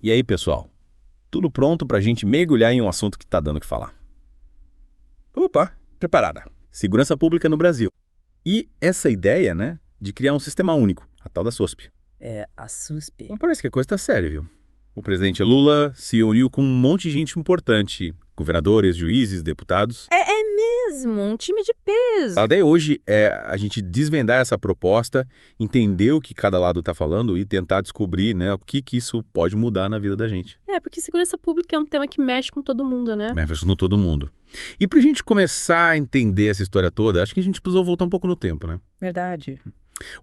E aí, pessoal? Tudo pronto pra gente mergulhar em um assunto que tá dando o que falar. Opa, preparada. Segurança pública no Brasil. E essa ideia, né, de criar um sistema único, a tal da SOSP. É, a SUSP. Não parece que a coisa tá séria, viu? O presidente Lula se uniu com um monte de gente importante. Governadores, juízes, deputados. É mesmo, um time de peso. A ideia hoje é a gente desvendar essa proposta, entender o que cada lado tá falando e tentar descobrir, né, o que isso pode mudar na vida da gente. É, porque segurança pública é um tema que mexe com todo mundo, né? Mexe no todo mundo. E pra gente começar a entender essa história toda, acho que a gente precisou voltar um pouco no tempo, né? Verdade.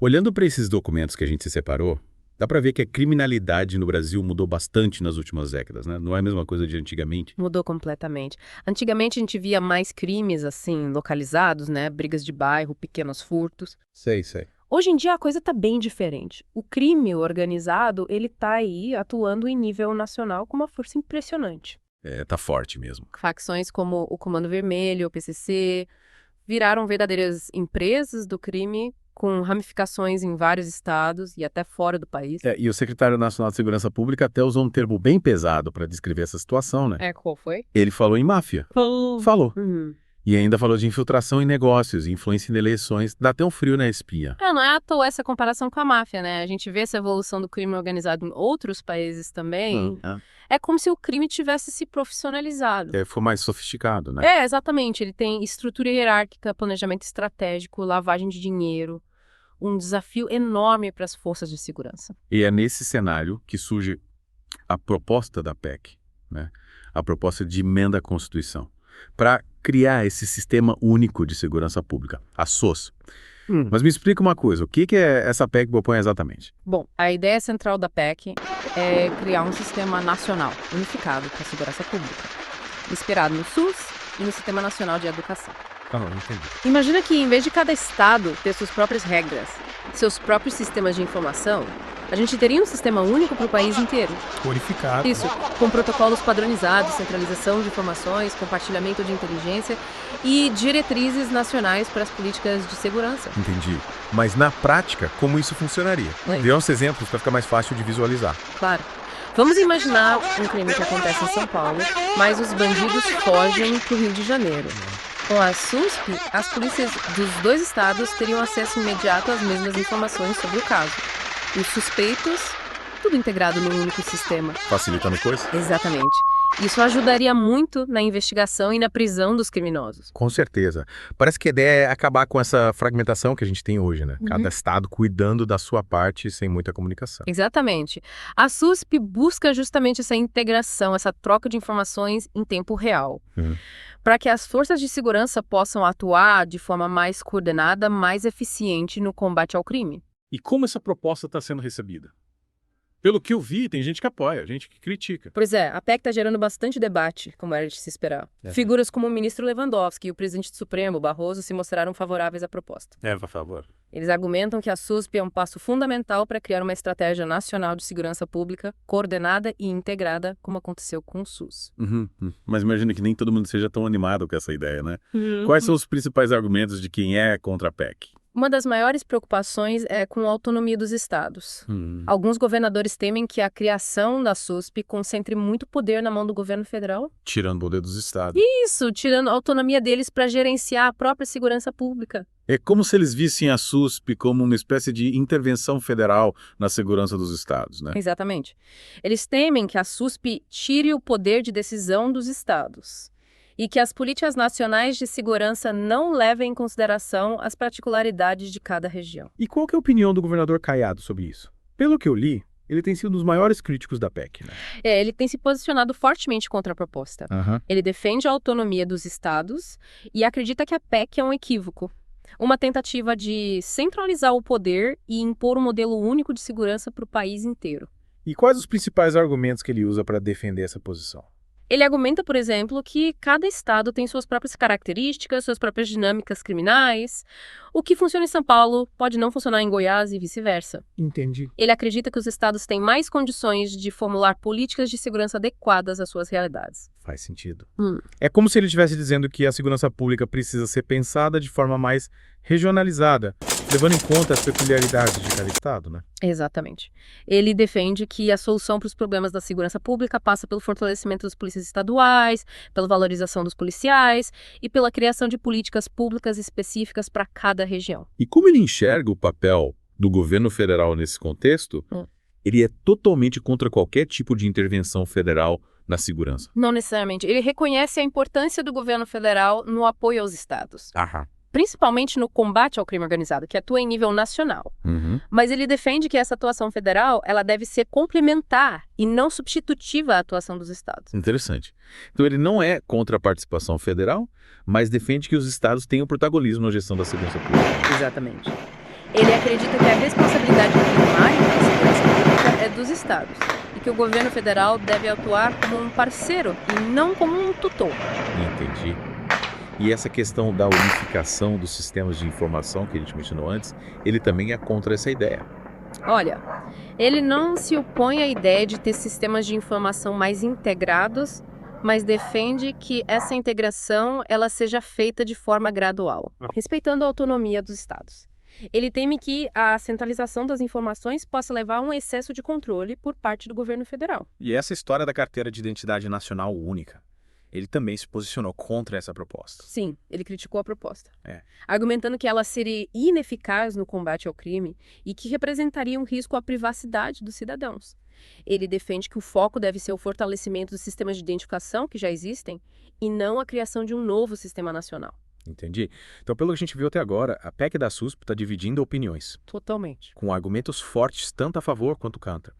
Olhando para esses documentos que a gente se separou, dá para ver que a criminalidade no Brasil mudou bastante nas últimas décadas, né? Não é a mesma coisa de antigamente. Mudou completamente. Antigamente a gente via mais crimes, assim, localizados, né? Brigas de bairro, pequenos furtos. Sei. Hoje em dia a coisa tá bem diferente. O crime organizado, ele tá aí atuando em nível nacional com uma força impressionante. É, tá forte mesmo. Facções como o Comando Vermelho, o PCC, viraram verdadeiras empresas do crime com ramificações em vários estados e até fora do país. E o secretário nacional de Segurança Pública até usou um termo bem pesado para descrever essa situação, né? Qual foi? Ele falou em máfia. Falou. Uhum. E ainda falou de infiltração em negócios, influência em eleições. Dá até um frio na espinha. Não é à toa essa comparação com a máfia, né? A gente vê essa evolução do crime organizado em outros países também. É como se o crime tivesse se profissionalizado. Foi mais sofisticado, né? Exatamente. Ele tem estrutura hierárquica, planejamento estratégico, lavagem de dinheiro. Um desafio enorme para as forças de segurança. E é nesse cenário que surge a proposta da PEC, né? A proposta de emenda à Constituição, para criar esse sistema único de segurança pública, a SOS. Mas me explica uma coisa, o que essa PEC propõe exatamente? Bom, a ideia central da PEC é criar um sistema nacional unificado para a segurança pública, inspirado no SUS e no Sistema Nacional de Educação. Não entendi. Imagina que, em vez de cada estado ter suas próprias regras, seus próprios sistemas de informação, a gente teria um sistema único para o país inteiro. Unificado. Isso, com protocolos padronizados, centralização de informações, compartilhamento de inteligência e diretrizes nacionais para as políticas de segurança. Entendi. Mas na prática, como isso funcionaria? Oi. Dê uns exemplos para ficar mais fácil de visualizar. Claro. Vamos imaginar um crime que acontece em São Paulo, mas os bandidos fogem para o Rio de Janeiro. Com a SUSP, as polícias dos dois estados teriam acesso imediato às mesmas informações sobre o caso. Os suspeitos, tudo integrado num único sistema. Facilitando coisa? Exatamente. Isso ajudaria muito na investigação e na prisão dos criminosos. Com certeza. Parece que a ideia é acabar com essa fragmentação que a gente tem hoje, né? Cada estado cuidando da sua parte sem muita comunicação. Exatamente. A SUSP busca justamente essa integração, essa troca de informações em tempo real. Para que as forças de segurança possam atuar de forma mais coordenada, mais eficiente no combate ao crime. E como essa proposta está sendo recebida? Pelo que eu vi, tem gente que apoia, gente que critica. Pois é, a PEC está gerando bastante debate, como era de se esperar. Figuras como o ministro Lewandowski e o presidente do Supremo, Barroso, se mostraram favoráveis à proposta. Por favor. Eles argumentam que a SUSP é um passo fundamental para criar uma estratégia nacional de segurança pública coordenada e integrada, como aconteceu com o SUS. Mas imagina que nem todo mundo seja tão animado com essa ideia, né? Quais são os principais argumentos de quem é contra a PEC? Uma das maiores preocupações é com a autonomia dos estados. Alguns governadores temem que a criação da SUSP concentre muito poder na mão do governo federal. Tirando o poder dos estados. Isso, tirando a autonomia deles para gerenciar a própria segurança pública. É como se eles vissem a SUSP como uma espécie de intervenção federal na segurança dos estados, né? Exatamente. Eles temem que a SUSP tire o poder de decisão dos estados e que as políticas nacionais de segurança não levem em consideração as particularidades de cada região. E qual que é a opinião do governador Caiado sobre isso? Pelo que eu li, ele tem sido um dos maiores críticos da PEC, né? Ele tem se posicionado fortemente contra a proposta. Ele defende a autonomia dos estados e acredita que a PEC é um equívoco. Uma tentativa de centralizar o poder e impor um modelo único de segurança para o país inteiro. E quais os principais argumentos que ele usa para defender essa posição? Ele argumenta, por exemplo, que cada estado tem suas próprias características, suas próprias dinâmicas criminais. O que funciona em São Paulo pode não funcionar em Goiás e vice-versa. Entendi. Ele acredita que os estados têm mais condições de formular políticas de segurança adequadas às suas realidades. Faz sentido. Hum. É como se ele estivesse dizendo que a segurança pública precisa ser pensada de forma mais regionalizada, levando em conta as peculiaridades de cada estado, né? Exatamente. Ele defende que a solução para os problemas da segurança pública passa pelo fortalecimento das polícias estaduais, pela valorização dos policiais e pela criação de políticas públicas específicas para cada região. E como ele enxerga o papel do governo federal nesse contexto, ele é totalmente contra qualquer tipo de intervenção federal na segurança. Não necessariamente. Ele reconhece a importância do governo federal no apoio aos estados, principalmente no combate ao crime organizado, que atua em nível nacional. Mas ele defende que essa atuação federal ela deve ser complementar e não substitutiva à atuação dos estados. Interessante. Então ele não é contra a participação federal, mas defende que os estados tenham protagonismo na gestão da segurança pública. Exatamente. Ele acredita que a responsabilidade primária da segurança pública é dos estados e que o governo federal deve atuar como um parceiro e não como um tutor. Entendi. E essa questão da unificação dos sistemas de informação que a gente mencionou antes, ele também é contra essa ideia. Olha, ele não se opõe à ideia de ter sistemas de informação mais integrados, mas defende que essa integração ela seja feita de forma gradual, respeitando a autonomia dos estados. Ele teme que a centralização das informações possa levar a um excesso de controle por parte do governo federal. E essa história da carteira de identidade nacional única, ele também se posicionou contra essa proposta. Sim, ele criticou a proposta, É. argumentando que ela seria ineficaz no combate ao crime e que representaria um risco à privacidade dos cidadãos. Ele defende que o foco deve ser o fortalecimento dos sistemas de identificação que já existem e não a criação de um novo sistema nacional. Entendi. Então, pelo que a gente viu até agora, a PEC da SUSP está dividindo opiniões, Totalmente. com argumentos fortes tanto a favor quanto contra.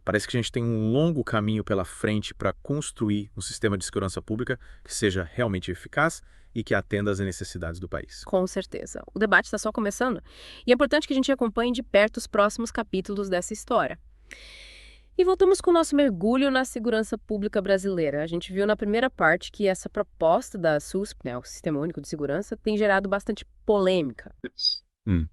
Parece que a gente tem um longo caminho pela frente para construir um sistema de segurança pública que seja realmente eficaz e que atenda às necessidades do país. Com certeza. O debate está só começando e é importante que a gente acompanhe de perto os próximos capítulos dessa história. E voltamos com o nosso mergulho na segurança pública brasileira. A gente viu na primeira parte que essa proposta da SUSP, né, o Sistema Único de Segurança, tem gerado bastante polêmica.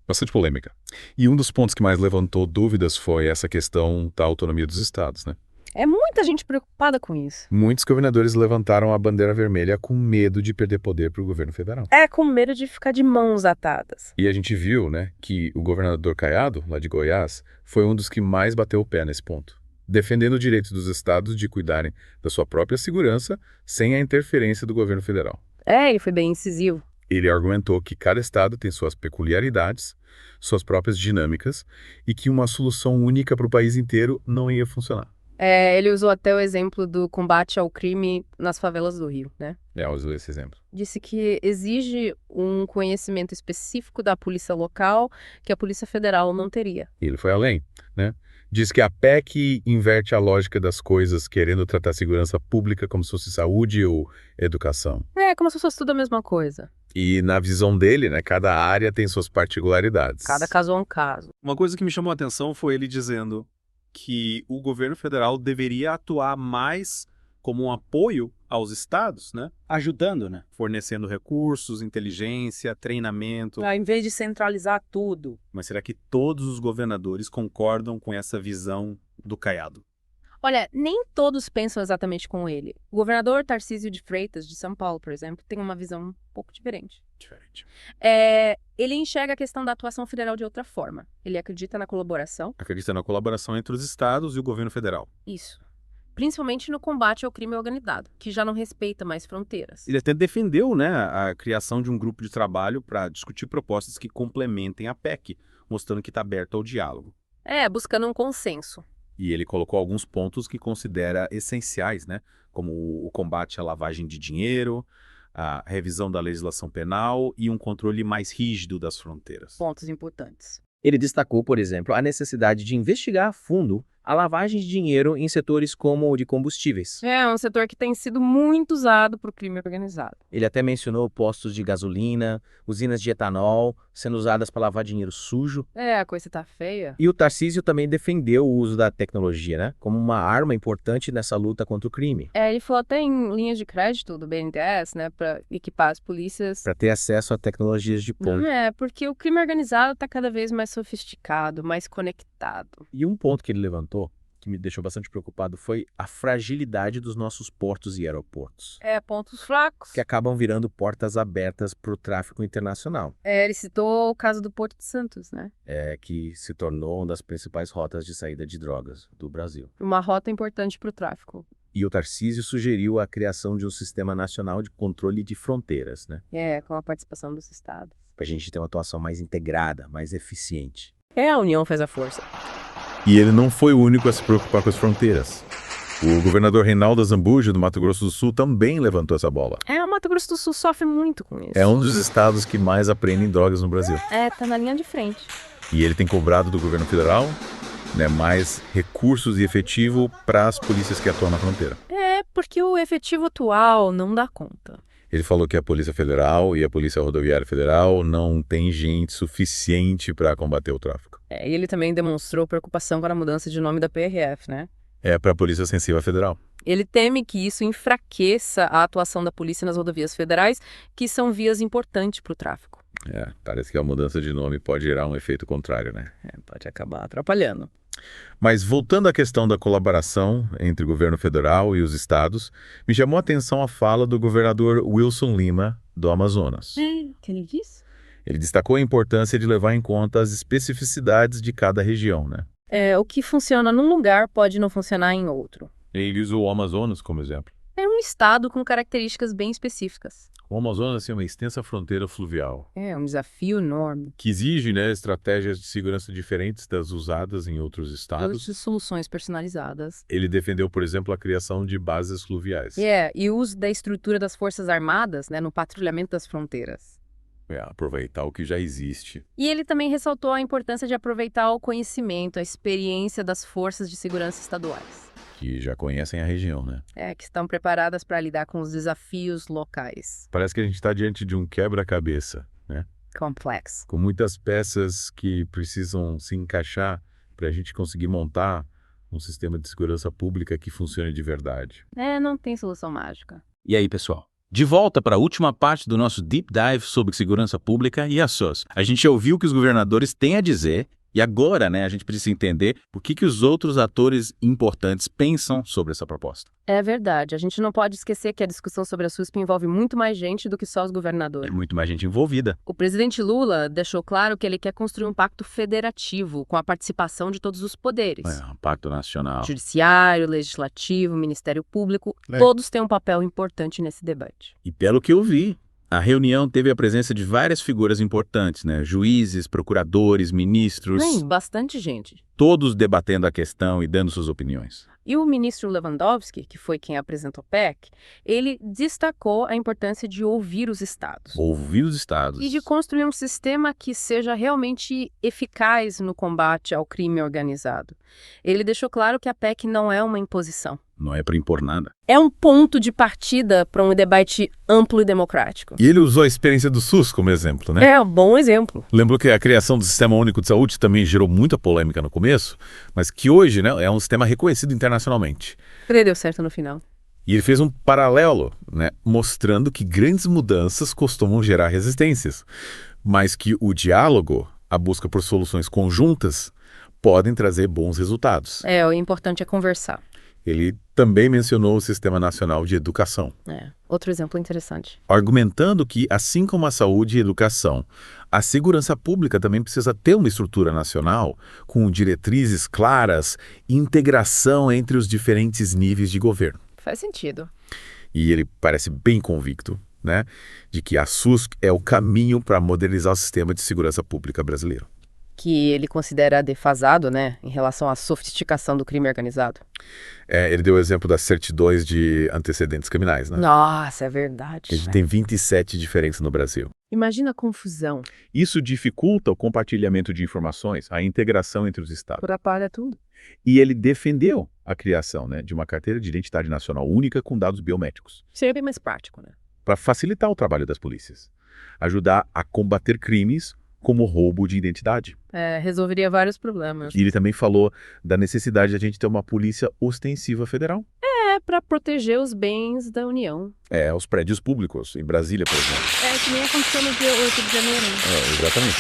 Bastante polêmica. E um dos pontos que mais levantou dúvidas foi essa questão da autonomia dos estados, né? É muita gente preocupada com isso. Muitos governadores levantaram a bandeira vermelha com medo de perder poder para o governo federal. É com medo de ficar de mãos atadas. E a gente viu, né, que o governador Caiado, lá de Goiás, foi um dos que mais bateu o pé nesse ponto, defendendo o direito dos estados de cuidarem da sua própria segurança sem a interferência do governo federal. É, ele foi bem incisivo. Ele argumentou que cada estado tem suas peculiaridades, suas próprias dinâmicas e que uma solução única para o país inteiro não ia funcionar. É, ele usou até o exemplo do combate ao crime nas favelas do Rio, né? Usou esse exemplo. Disse que exige um conhecimento específico da polícia local que a Polícia Federal não teria. E ele foi além, né? Diz que a PEC inverte a lógica das coisas, querendo tratar a segurança pública como se fosse saúde ou educação. É, como se fosse tudo a mesma coisa. E na visão dele, né, cada área tem suas particularidades. Cada caso é um caso. Uma coisa que me chamou a atenção foi ele dizendo que o governo federal deveria atuar mais como um apoio aos estados, né? Ajudando, né? Fornecendo recursos, inteligência, treinamento. Em vez de centralizar tudo. Mas será que todos os governadores concordam com essa visão do Caiado? Olha, nem todos pensam exatamente como ele. O governador Tarcísio de Freitas, de São Paulo, por exemplo, tem uma visão um pouco diferente. Ele enxerga a questão da atuação federal de outra forma. Ele acredita na colaboração. Acredita na colaboração entre os estados e o governo federal. Isso. Principalmente no combate ao crime organizado, que já não respeita mais fronteiras. Ele até defendeu, né, a criação de um grupo de trabalho para discutir propostas que complementem a PEC, mostrando que está aberto ao diálogo. Buscando um consenso. E ele colocou alguns pontos que considera essenciais, né, como o combate à lavagem de dinheiro, a revisão da legislação penal e um controle mais rígido das fronteiras. Pontos importantes. Ele destacou, por exemplo, a necessidade de investigar a fundo a lavagem de dinheiro em setores como o de combustíveis. É um setor que tem sido muito usado para o crime organizado. Ele até mencionou postos de gasolina, usinas de etanol, sendo usadas para lavar dinheiro sujo. A coisa tá feia. E o Tarcísio também defendeu o uso da tecnologia, né, como uma arma importante nessa luta contra o crime. Ele falou até em linhas de crédito do BNDES, né, para equipar as polícias. Para ter acesso a tecnologias de ponta. Porque o crime organizado está cada vez mais sofisticado, mais conectado. E um ponto que ele levantou, que me deixou bastante preocupado foi a fragilidade dos nossos portos e aeroportos, Pontos fracos. que acabam virando portas abertas para o tráfico internacional, Ele citou o caso do Porto de Santos, né? que se tornou uma das principais rotas de saída de drogas do Brasil. Uma rota importante para o tráfico. E o Tarcísio sugeriu a criação de um sistema nacional de controle de fronteiras, né? Com a participação dos estados. Para a gente ter uma atuação mais integrada, mais eficiente. A união faz a força. E ele não foi o único a se preocupar com as fronteiras. O governador Reinaldo Azambuja, do Mato Grosso do Sul, também levantou essa bola. O Mato Grosso do Sul sofre muito com isso. É um dos estados que mais apreendem drogas no Brasil. Tá na linha de frente. E ele tem cobrado do governo federal, né, mais recursos e efetivo para as polícias que atuam na fronteira. Porque o efetivo atual não dá conta. Ele falou que a Polícia Federal e a Polícia Rodoviária Federal não tem gente suficiente para combater o tráfico. E ele também demonstrou preocupação com a mudança de nome da PRF, né? É para a Polícia Ostensiva Federal. Ele teme que isso enfraqueça a atuação da polícia nas rodovias federais, que são vias importantes para o tráfico. Parece que a mudança de nome pode gerar um efeito contrário, né? Pode acabar atrapalhando. Mas voltando à questão da colaboração entre o governo federal e os estados, me chamou a atenção a fala do governador Wilson Lima, do Amazonas. O que ele disse? Ele destacou a importância de levar em conta as especificidades de cada região, né? O que funciona num lugar pode não funcionar em outro. Ele usou o Amazonas como exemplo. É um estado com características bem específicas. O Amazonas é uma extensa fronteira fluvial, Um desafio enorme. que exige, né, estratégias de segurança diferentes das usadas em outros Todas estados. as soluções personalizadas. Ele defendeu, por exemplo, a criação de bases fluviais. E o uso da estrutura das Forças Armadas, né, no patrulhamento das fronteiras. Aproveitar o que já existe. E ele também ressaltou a importância de aproveitar o conhecimento, a experiência das forças de segurança estaduais. Que já conhecem a região, né? Que estão preparadas para lidar com os desafios locais. Parece que a gente está diante de um quebra-cabeça, né? Complexo. Com muitas peças que precisam se encaixar para a gente conseguir montar um sistema de segurança pública que funcione de verdade. Não tem solução mágica. E aí, pessoal? De volta para a última parte do nosso Deep Dive sobre segurança pública e a SUS. A gente ouviu o que os governadores têm a dizer e agora, a gente precisa entender o que os outros atores importantes pensam sobre essa proposta. É verdade. A gente não pode esquecer que a discussão sobre a SUSP envolve muito mais gente do que só os governadores. É muito mais gente envolvida. O presidente Lula deixou claro que ele quer construir um pacto federativo com a participação de todos os poderes. Um pacto nacional. Judiciário, legislativo, Ministério Público, todos têm um papel importante nesse debate. E pelo que eu vi, a reunião teve a presença de várias figuras importantes, juízes, procuradores, ministros, Bastante gente. todos debatendo a questão e dando suas opiniões. E o ministro Lewandowski, que foi quem apresentou o PEC, ele destacou a importância de ouvir os estados. Ouvir os estados. E de construir um sistema que seja realmente eficaz no combate ao crime organizado. Ele deixou claro que a PEC não é uma imposição. Não é para impor nada. É um ponto de partida para um debate amplo e democrático. E ele usou a experiência do SUS como exemplo, né? É um bom exemplo. Lembrou que a criação do Sistema Único de Saúde também gerou muita polêmica no começo, mas que hoje, é um sistema reconhecido internacionalmente. Ele deu certo no final. E ele fez um paralelo, mostrando que grandes mudanças costumam gerar resistências, mas que o diálogo, a busca por soluções conjuntas, podem trazer bons resultados. O importante é conversar. Ele também mencionou o Sistema Nacional de Educação, Outro exemplo interessante. argumentando que, assim como a saúde e a educação, a segurança pública também precisa ter uma estrutura nacional com diretrizes claras e integração entre os diferentes níveis de governo. Faz sentido. E ele parece bem convicto, de que a SUS é o caminho para modernizar o sistema de segurança pública brasileiro. Que ele considera defasado, em relação à sofisticação do crime organizado. Ele deu o exemplo das certidões de antecedentes criminais, Nossa, é verdade. A gente tem 27 diferentes no Brasil. Imagina a confusão. Isso dificulta o compartilhamento de informações, a integração entre os estados. Atrapalha tudo. E ele defendeu a criação de uma carteira de identidade nacional única com dados biométricos, Seria bem mais prático, para facilitar o trabalho das polícias, ajudar a combater crimes como roubo de identidade. Resolveria vários problemas. E ele também falou da necessidade de a gente ter uma polícia ostensiva federal. Para proteger os bens da União. Os prédios públicos, em Brasília, por exemplo. Que nem aconteceu no dia 8 de janeiro. Exatamente.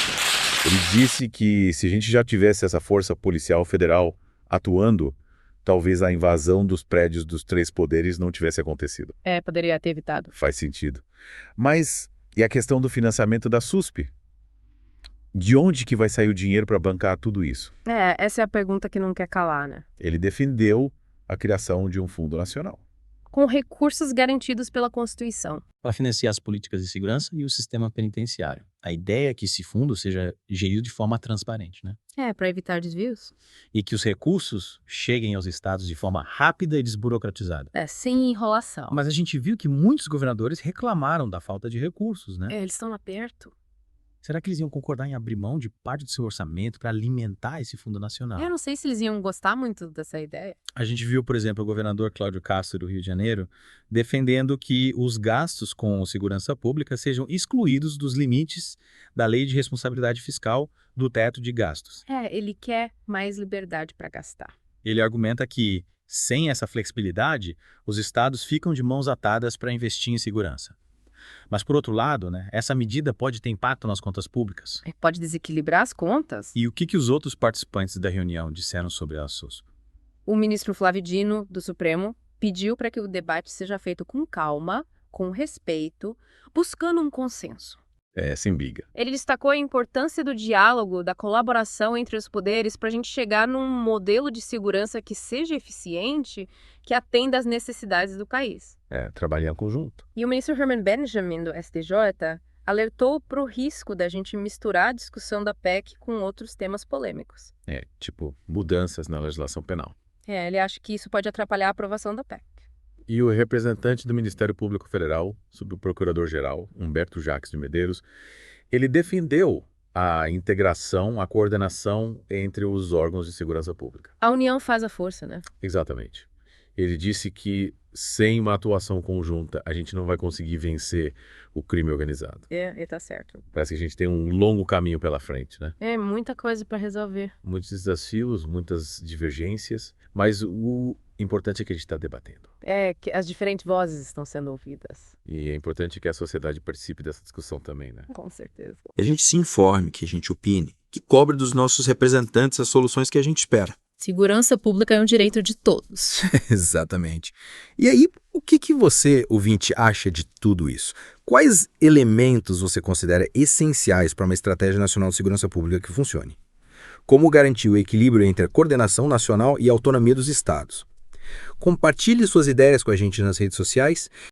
Ele disse que se a gente já tivesse essa força policial federal atuando, talvez a invasão dos prédios dos três poderes não tivesse acontecido. Poderia ter evitado. Faz sentido. Mas e a questão do financiamento da SUSP? De onde que vai sair o dinheiro para bancar tudo isso? Essa é a pergunta que não quer calar, né? Ele defendeu a criação de um fundo nacional. Com recursos garantidos pela Constituição. Para financiar as políticas de segurança e o sistema penitenciário. A ideia é que esse fundo seja gerido de forma transparente, né? Para evitar desvios. E que os recursos cheguem aos estados de forma rápida e desburocratizada. Sem enrolação. Mas a gente viu que muitos governadores reclamaram da falta de recursos, né? Eles estão aperto. Será que eles iam concordar em abrir mão de parte do seu orçamento para alimentar esse fundo nacional? Eu não sei se eles iam gostar muito dessa ideia. A gente viu, por exemplo, o governador Cláudio Castro do Rio de Janeiro defendendo que os gastos com segurança pública sejam excluídos dos limites da Lei de Responsabilidade Fiscal do teto de gastos. Ele quer mais liberdade para gastar. Ele argumenta que, sem essa flexibilidade, os estados ficam de mãos atadas para investir em segurança. Mas, por outro lado, né, essa medida pode ter impacto nas contas públicas. Pode desequilibrar as contas. E o que os outros participantes da reunião disseram sobre a SUSP? O ministro Flávio Dino, do Supremo, pediu para que o debate seja feito com calma, com respeito, buscando um consenso. Sem biga. Ele destacou a importância do diálogo, da colaboração entre os poderes para a gente chegar num modelo de segurança que seja eficiente, que atenda às necessidades do país. Trabalhar em conjunto. E o ministro Herman Benjamin, do STJ, alertou para o risco da gente misturar a discussão da PEC com outros temas polêmicos. Tipo mudanças na legislação penal. Ele acha que isso pode atrapalhar a aprovação da PEC. E o representante do Ministério Público Federal, subprocurador-geral, Humberto Jacques de Medeiros, ele defendeu a integração, a coordenação entre os órgãos de segurança pública. A união faz a força, né? Exatamente. Ele disse que sem uma atuação conjunta a gente não vai conseguir vencer o crime organizado. Ele tá certo. Parece que a gente tem um longo caminho pela frente, né? Muita coisa para resolver. Muitos desafios, muitas divergências, mas o importante é que a gente está debatendo. Que as diferentes vozes estão sendo ouvidas. E é importante que a sociedade participe dessa discussão também, né? Com certeza. Que a gente se informe, que a gente opine, que cobre dos nossos representantes as soluções que a gente espera. Segurança pública é um direito de todos. Exatamente. E aí, o que você, ouvinte, acha de tudo isso? Quais elementos você considera essenciais para uma estratégia nacional de segurança pública que funcione? Como garantir o equilíbrio entre a coordenação nacional e a autonomia dos estados? Compartilhe suas ideias com a gente nas redes sociais